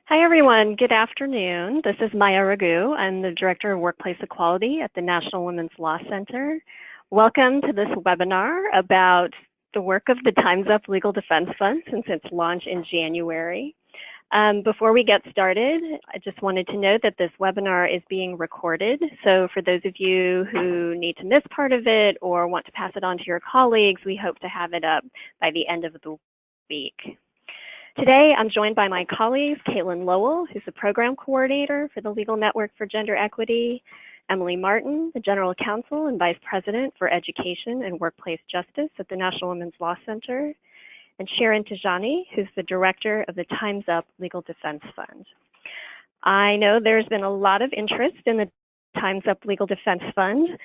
Hi, everyone. Good afternoon. This is Maya Raghu. I'm the Director of Workplace Equality at the National Women's Law Center. Welcome to this webinar about the work of the Time's Up Legal Defense Fund since its launch in January. Before we get started, I just wanted to note that this webinar is being recorded. So for those of you who need to miss part of it or want to pass it on to your colleagues, we hope to have it up by the end of the week. Today, I'm joined by my colleagues, Caitlin Lowell, who's the Program Coordinator for the Legal Network for Gender Equity, Emily Martin, the General Counsel and Vice President for Education and Workplace Justice at the National Women's Law Center, and Sharon Tijani, who's the Director of the Time's Up Legal Defense Fund. I know there's been a lot of interest in the Time's Up Legal Defense Fund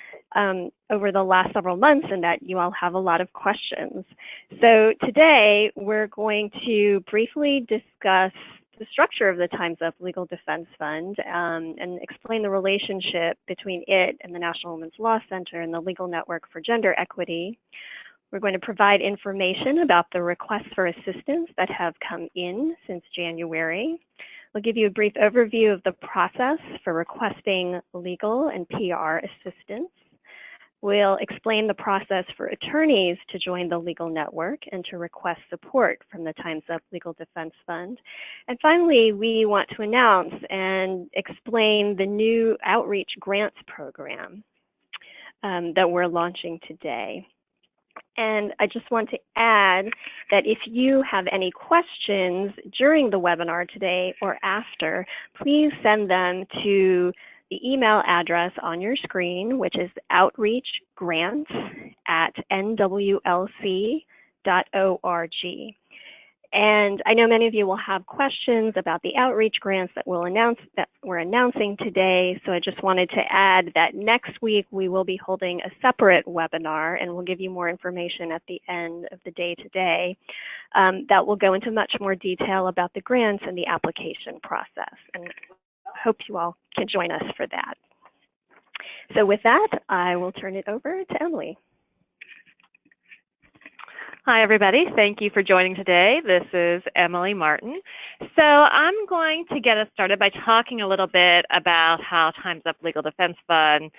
over the last several months, and that you all have a lot of questions. So today we're going to briefly discuss the structure of the Time's Up Legal Defense Fund and explain the relationship between it and the National Women's Law Center and the Legal Network for Gender Equity. We're going to provide information about the requests for assistance that have come in since January. We'll give you a brief overview of the process for requesting legal and PR assistance. We'll explain the process for attorneys to join the legal network and to request support from the Time's Up Legal Defense Fund. And finally, we want to announce and explain the new outreach grants program that we're launching today. And I just want to add that if you have any questions during the webinar today or after, please send them to the email address on your screen, which is outreachgrants@nwlc.org. And I know many of you will have questions about the outreach grants that we're announcing today. So I just wanted to add that next week we will be holding a separate webinar, and we'll give you more information at the end of the day today that will go into much more detail about the grants and the application process. And I hope you all can join us for that. So with that, I will turn it over to Emily. Hi, everybody. Thank you for joining today. This is Emily Martin. So I'm going to get us started by talking a little bit about how Time's Up Legal Defense Fund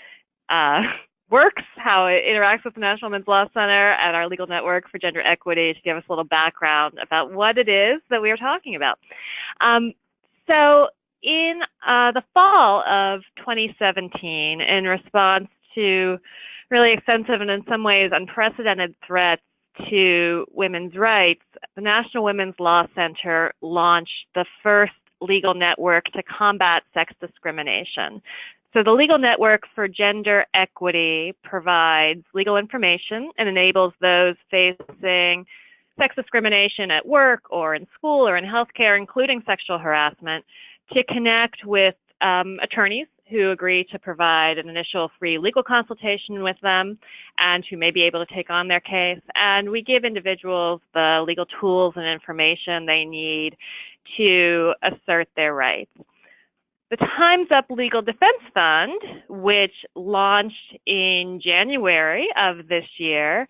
works, how it interacts with the National Women's Law Center and our Legal Network for Gender Equity, to give us a little background about what it is that we are talking about. So in the fall of 2017, in response to really extensive and in some ways unprecedented threats to women's rights, the National Women's Law Center launched the first legal network to combat sex discrimination. So the Legal Network for Gender Equity provides legal information and enables those facing sex discrimination at work or in school or in healthcare, including sexual harassment, to connect with attorneys who agree to provide an initial free legal consultation with them and who may be able to take on their case. And we give individuals the legal tools and information they need to assert their rights. The Time's Up Legal Defense Fund, which launched in January of this year,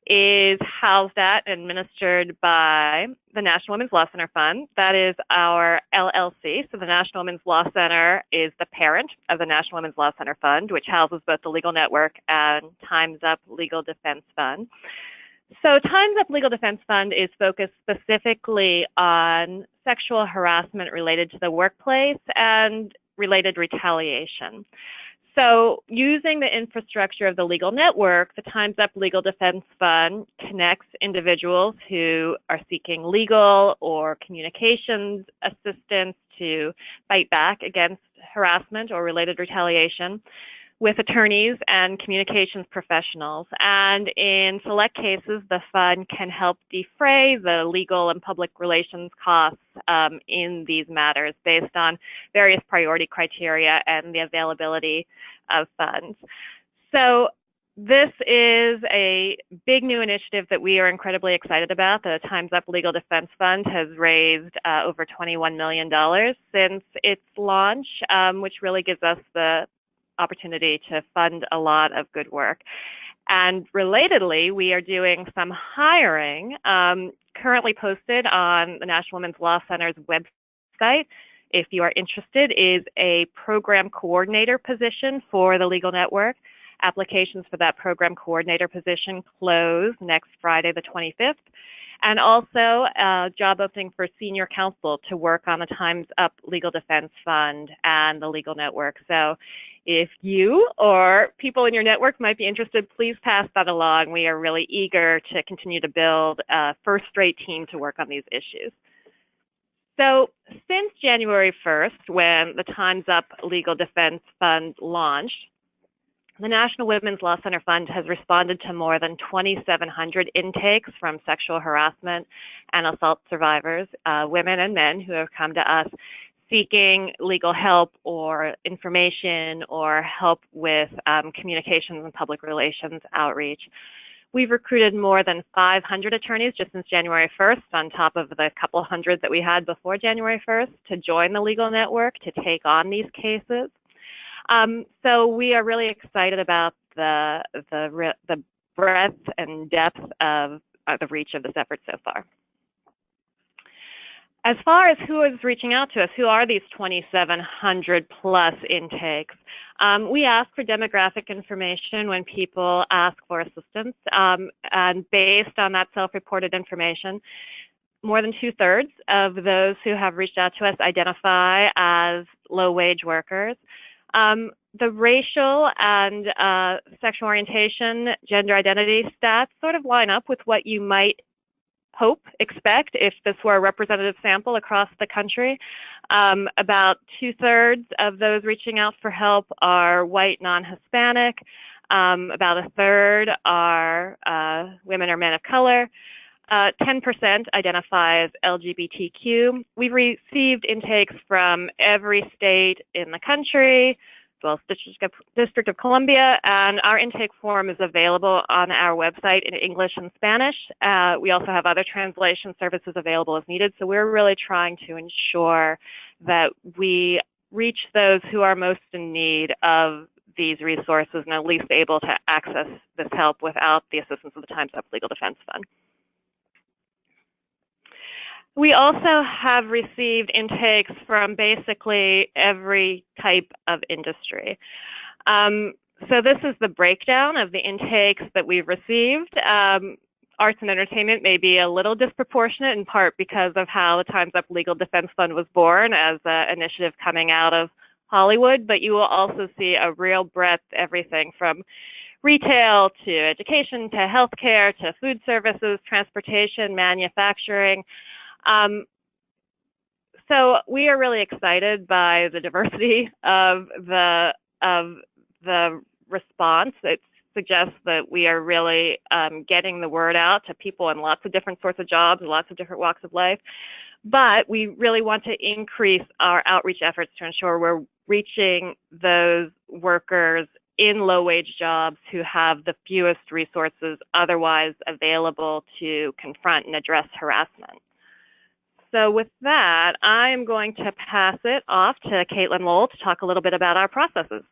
is housed at and administered by the National Women's Law Center Fund. That is our LLC. So the National Women's Law Center is the parent of the National Women's Law Center Fund, which houses both the Legal Network and Time's Up Legal Defense Fund. So Time's Up Legal Defense Fund is focused specifically on sexual harassment related to the workplace and related retaliation. So using the infrastructure of the legal network, the Time's Up Legal Defense Fund connects individuals who are seeking legal or communications assistance to fight back against harassment or related retaliation with attorneys and communications professionals. And in select cases, the fund can help defray the legal and public relations costs in these matters based on various priority criteria and the availability of funds. So this is a big new initiative that we are incredibly excited about. The Time's Up Legal Defense Fund has raised over $21 million since its launch, which really gives us the opportunity to fund a lot of good work. And relatedly, we are doing some hiring currently posted on the National Women's Law Center's website if you are interested, is a program coordinator position for the Legal Network. Applications for that program coordinator position close next Friday, the 25th. And also a job opening for senior counsel to work on the Time's Up Legal Defense Fund and the Legal Network. So if you or people in your network might be interested, please pass that along. We are really eager to continue to build a first-rate team to work on these issues. So since January 1st, when the Time's Up Legal Defense Fund launched, the National Women's Law Center Fund has responded to more than 2,700 intakes from sexual harassment and assault survivors, women and men who have come to us seeking legal help or information or help with communications and public relations outreach. We've recruited more than 500 attorneys just since January 1st, on top of the couple hundred that we had before January 1st, to join the Legal Network to take on these cases. So we are really excited about the breadth and depth of the reach of this effort so far. As far as who is reaching out to us, who are these 2,700 plus intakes? We ask for demographic information when people ask for assistance, and based on that self-reported information, more than 2/3 of those who have reached out to us identify as low-wage workers. The racial and sexual orientation, gender identity stats sort of line up with what you might expect if this were a representative sample across the country. About 2/3 of those reaching out for help are white, non-Hispanic. About 1/3 are women or men of color. 10% identify as LGBTQ. We've received intakes from every state in the country, as well as District of Columbia, and our intake form is available on our website in English and Spanish. We also have other translation services available as needed, so we're really trying to ensure that we reach those who are most in need of these resources and at least able to access this help without the assistance of the Time's Up Legal Defense Fund. We also have received intakes from basically every type of industry. So this is the breakdown of the intakes that we've received. Arts and entertainment may be a little disproportionate, in part because of how the Time's Up Legal Defense Fund was born as an initiative coming out of Hollywood, but you will also see a real breadth, everything from retail to education to healthcare to food services, transportation, manufacturing. So we are really excited by the diversity of the response. It suggests that we are really getting the word out to people in lots of different sorts of jobs, lots of different walks of life. But we really want to increase our outreach efforts to ensure we're reaching those workers in low-wage jobs who have the fewest resources otherwise available to confront and address harassment. So with that, I'm going to pass it off to Caitlin Lowell to talk a little bit about our processes.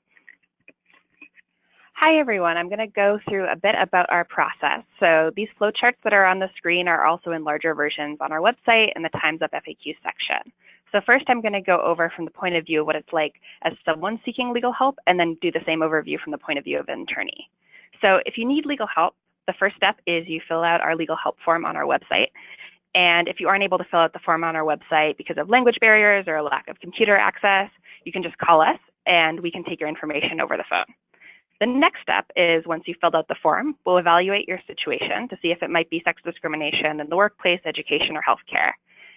Hi, everyone. I'm going to go through a bit about our process. So these flowcharts that are on the screen are also in larger versions on our website in the Time's Up FAQ section. So first, I'm going to go over from the point of view of what it's like as someone seeking legal help, and then do the same overview from the point of view of an attorney. So if you need legal help, the first step is you fill out our legal help form on our website. And if you aren't able to fill out the form on our website because of language barriers or a lack of computer access, you can just call us and we can take your information over the phone. The next step is, once you've filled out the form, we'll evaluate your situation to see if it might be sex discrimination in the workplace, education, or healthcare.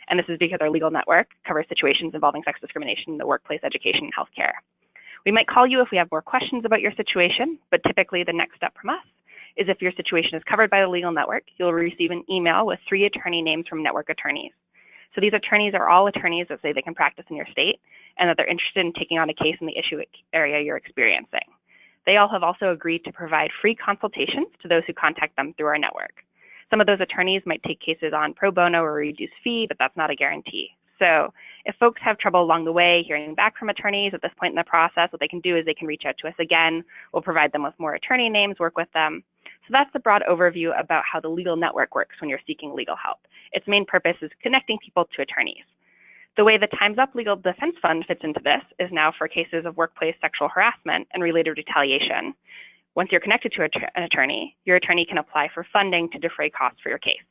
And this is because our legal network covers situations involving sex discrimination in the workplace, education, and healthcare. We might call you if we have more questions about your situation, but typically the next step from us is if your situation is covered by the legal network, you'll receive an email with 3 attorney names from network attorneys. So these attorneys are all attorneys that say they can practice in your state and that they're interested in taking on a case in the issue area you're experiencing. They all have also agreed to provide free consultations to those who contact them through our network. Some of those attorneys might take cases on pro bono or reduced fee, but that's not a guarantee. So if folks have trouble along the way hearing back from attorneys at this point in the process, what they can do is they can reach out to us again. We'll provide them with more attorney names, work with them. So that's the broad overview about how the legal network works when you're seeking legal help. Its main purpose is connecting people to attorneys. The way the Time's Up Legal Defense Fund fits into this is now for cases of workplace sexual harassment and related retaliation. Once you're connected to an attorney, your attorney can apply for funding to defray costs for your case.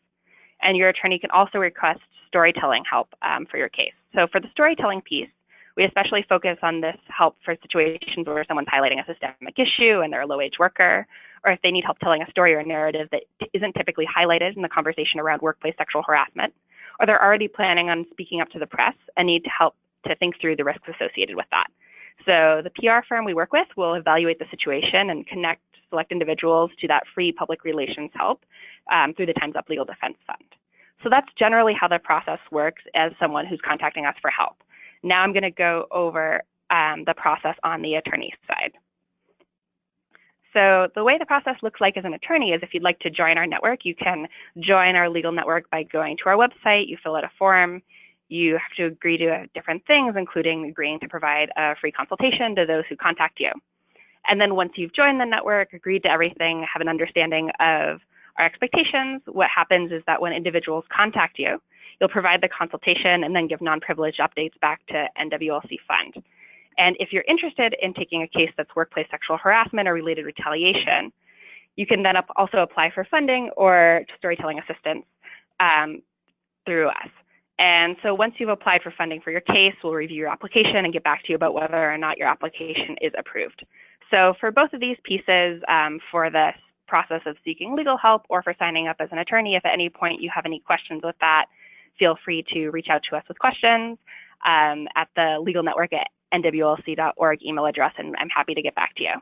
And your attorney can also request storytelling help for your case. So for the storytelling piece, we especially focus on this help for situations where someone's highlighting a systemic issue and they're a low-wage worker, or if they need help telling a story or a narrative that isn't typically highlighted in the conversation around workplace sexual harassment, or they're already planning on speaking up to the press and need help to think through the risks associated with that. So the PR firm we work with will evaluate the situation and connect select individuals to that free public relations help through the Time's Up Legal Defense Fund. So that's generally how the process works as someone who's contacting us for help. Now I'm going to go over the process on the attorney side. So the way the process looks like as an attorney is if you'd like to join our network, you can join our legal network by going to our website, you fill out a form, you have to agree to different things, including agreeing to provide a free consultation to those who contact you. And then once you've joined the network, agreed to everything, have an understanding of our expectations, what happens is that when individuals contact you, you'll provide the consultation and then give non-privileged updates back to NWLC Fund. And if you're interested in taking a case that's workplace sexual harassment or related retaliation, you can then also apply for funding or storytelling assistance through us. And so once you've applied for funding for your case, we'll review your application and get back to you about whether or not your application is approved. So for both of these pieces, for the process of seeking legal help or for signing up as an attorney, if at any point you have any questions with that, feel free to reach out to us with questions at the legal network at nwlc.org email address, and I'm happy to get back to you.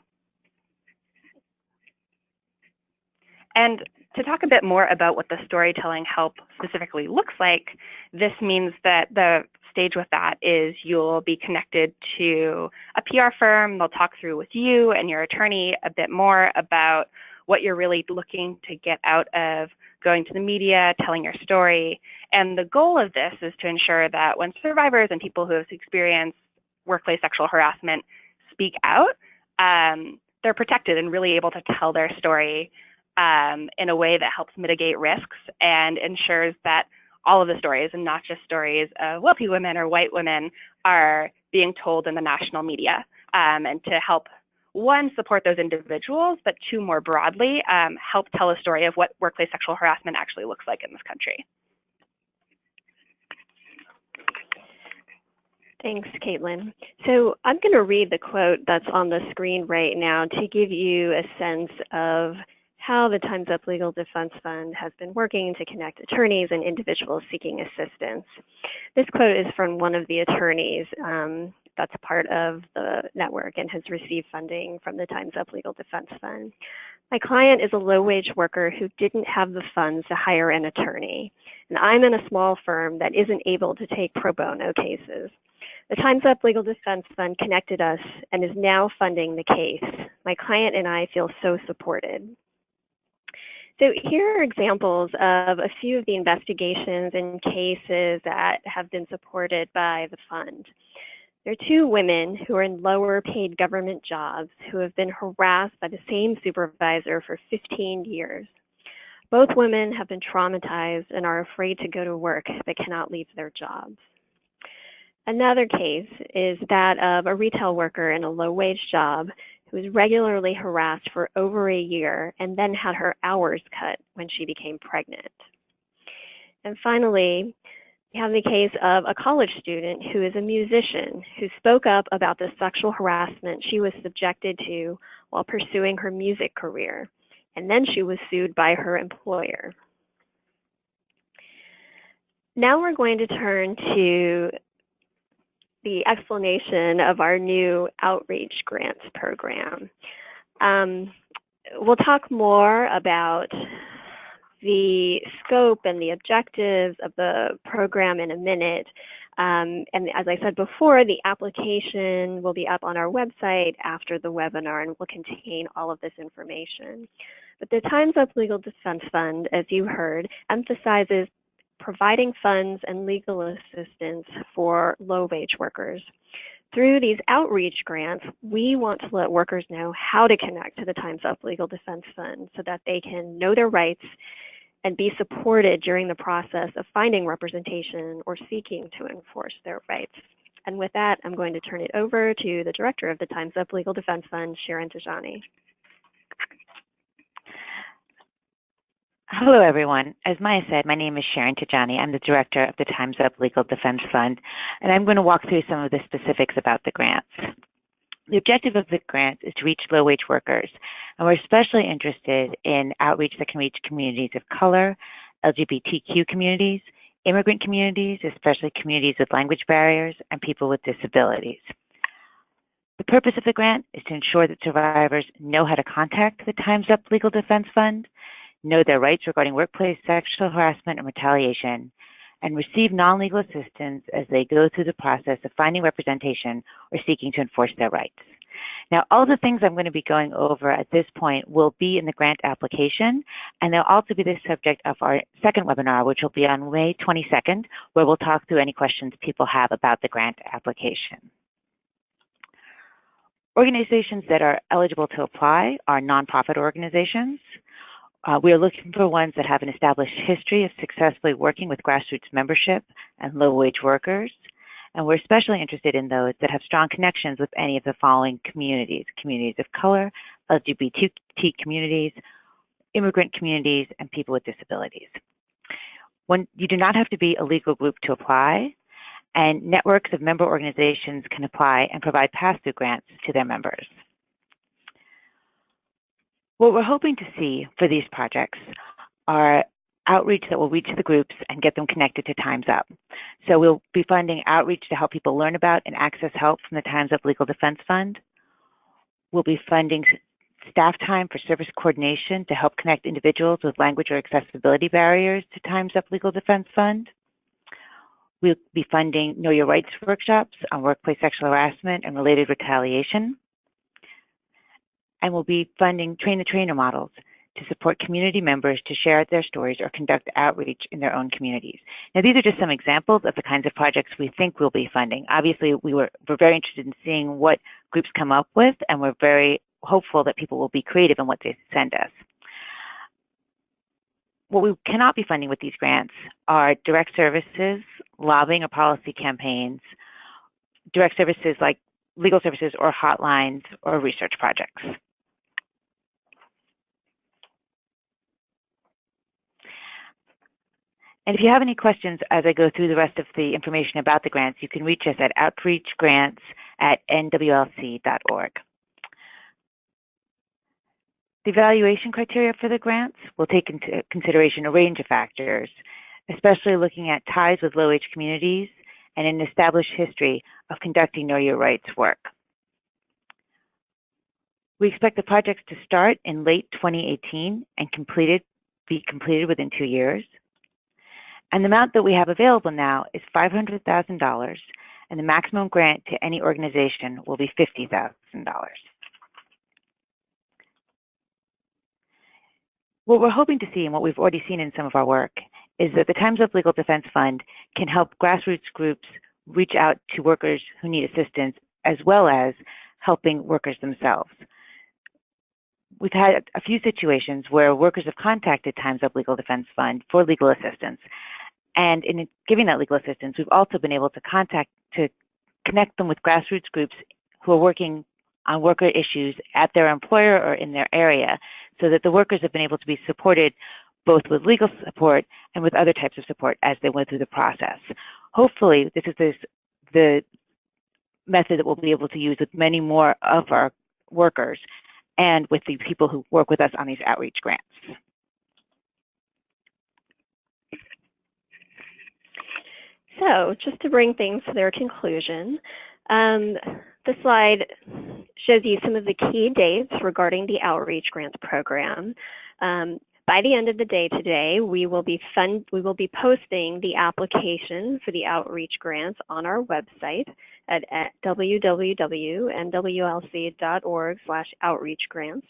And to talk a bit more about what the storytelling help specifically looks like, this means that the stage with that is you'll be connected to a PR firm. They'll talk through with you and your attorney a bit more about what you're really looking to get out of going to the media, telling your story. And the goal of this is to ensure that when survivors and people who have experienced workplace sexual harassment speak out, they're protected and really able to tell their story in a way that helps mitigate risks and ensures that all of the stories, and not just stories of wealthy women or white women, are being told in the national media, and to help, one, support those individuals, but two, more broadly, help tell a story of what workplace sexual harassment actually looks like in this country. Thanks, Caitlin. So I'm going to read the quote that's on the screen right now to give you a sense of how the Time's Up Legal Defense Fund has been working to connect attorneys and individuals seeking assistance. This quote is from one of the attorneys that's part of the network and has received funding from the Time's Up Legal Defense Fund. My client is a low-wage worker who didn't have the funds to hire an attorney, and I'm in a small firm that isn't able to take pro bono cases. The Time's Up Legal Defense Fund connected us and is now funding the case. My client and I feel so supported. So here are examples of a few of the investigations and cases that have been supported by the fund. There are two women who are in lower paid government jobs who have been harassed by the same supervisor for 15 years. Both women have been traumatized and are afraid to go to work but cannot leave their jobs. Another case is that of a retail worker in a low-wage job who was regularly harassed for over a year and then had her hours cut when she became pregnant. And finally, we have the case of a college student who is a musician who spoke up about the sexual harassment she was subjected to while pursuing her music career, and then she was sued by her employer. Now we're going to turn to the explanation of our new outreach grants program. We'll talk more about the scope and the objectives of the program in a minute. And as I said before, the application will be up on our website after the webinar and will contain all of this information. But the Time's Up Legal Defense Fund, as you heard, emphasizes providing funds and legal assistance for low-wage workers. Through these outreach grants, we want to let workers know how to connect to the Time's Up Legal Defense Fund so that they can know their rights and be supported during the process of finding representation or seeking to enforce their rights. And with that, I'm going to turn it over to the director of the Time's Up Legal Defense Fund, Sharon Tajani. Hello, everyone. As Maya said, my name is Sharon Tajani. I'm the director of the Time's Up Legal Defense Fund, and I'm going to walk through some of the specifics about the grants. The objective of the grant is to reach low-wage workers, and we're especially interested in outreach that can reach communities of color, LGBTQ communities, immigrant communities, especially communities with language barriers, and people with disabilities. The purpose of the grant is to ensure that survivors know how to contact the Time's Up Legal Defense Fund, know their rights regarding workplace sexual harassment and retaliation, and receive non-legal assistance as they go through the process of finding representation or seeking to enforce their rights. Now, all the things I'm going to be going over at this point will be in the grant application, and they'll also be the subject of our second webinar, which will be on May 22nd, where we'll talk through any questions people have about the grant application. Organizations that are eligible to apply are nonprofit organizations. We are looking for ones that have an established history of successfully working with grassroots membership and low-wage workers. And we're especially interested in those that have strong connections with any of the following communities: communities of color, LGBT communities, immigrant communities, and people with disabilities. You do not have to be a legal group to apply, and networks of member organizations can apply and provide pass-through grants to their members. What we're hoping to see for these projects are outreach that will reach the groups and get them connected to Time's Up. So we'll be funding outreach to help people learn about and access help from the Time's Up Legal Defense Fund. We'll be funding staff time for service coordination to help connect individuals with language or accessibility barriers to Time's Up Legal Defense Fund. We'll be funding Know Your Rights workshops on workplace sexual harassment and related retaliation. And we'll be funding train-the-trainer models to support community members to share their stories or conduct outreach in their own communities. Now, these are just some examples of the kinds of projects we think we'll be funding. Obviously, we're very interested in seeing what groups come up with, and we're very hopeful that people will be creative in what they send us. What we cannot be funding with these grants are direct services, lobbying or policy campaigns, direct services like legal services or hotlines or research projects. And if you have any questions as I go through the rest of the information about the grants, you can reach us at outreachgrants@nwlc.org. The evaluation criteria for the grants will take into consideration a range of factors, especially looking at ties with low-wage communities and an established history of conducting Know Your Rights work. We expect the projects to start in late 2018 and be completed within 2 years. And the amount that we have available now is $500,000, and the maximum grant to any organization will be $50,000. What we're hoping to see, and what we've already seen in some of our work, is that the Time's Up Legal Defense Fund can help grassroots groups reach out to workers who need assistance, as well as helping workers themselves. We've had a few situations where workers have contacted Time's Up Legal Defense Fund for legal assistance. And in giving that legal assistance, we've also been able to connect them with grassroots groups who are working on worker issues at their employer or in their area, so that the workers have been able to be supported both with legal support and with other types of support as they went through the process. Hopefully, this is the method that we'll be able to use with many more of our workers and with the people who work with us on these outreach grants. So just to bring things to their conclusion, the slide shows you some of the key dates regarding the Outreach Grants Program. By the end of the day today, we will be posting the application for the Outreach Grants on our website at www.nwlc.org/outreachgrants.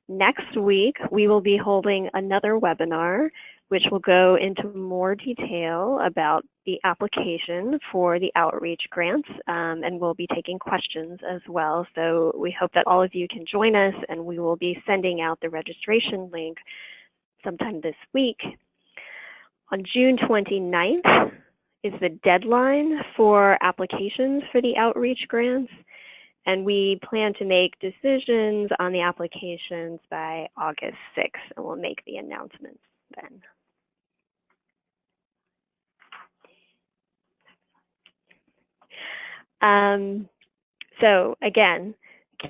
Next week, we will be holding another webinar, which will go into more detail about the application for the outreach grants, and we'll be taking questions as well. So we hope that all of you can join us, and we will be sending out the registration link sometime this week. On June 29th is the deadline for applications for the outreach grants, and we plan to make decisions on the applications by August 6th, and we'll make the announcements then. So again,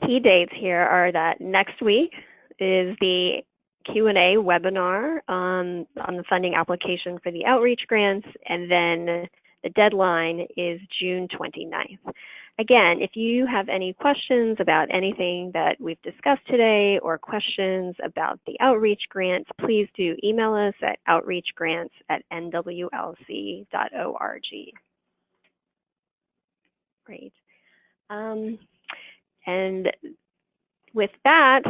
key dates here are that next week is the Q&A webinar on the funding application for the outreach grants, and then the deadline is June 29th. Again, if you have any questions about anything that we've discussed today or questions about the outreach grants, please do email us at outreachgrants@nwlc.org. Great. And with that,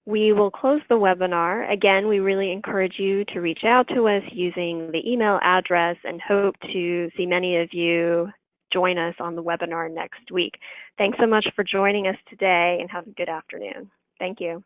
we will close the webinar. Again, we really encourage you to reach out to us using the email address and hope to see many of you join us on the webinar next week. Thanks so much for joining us today and have a good afternoon. Thank you.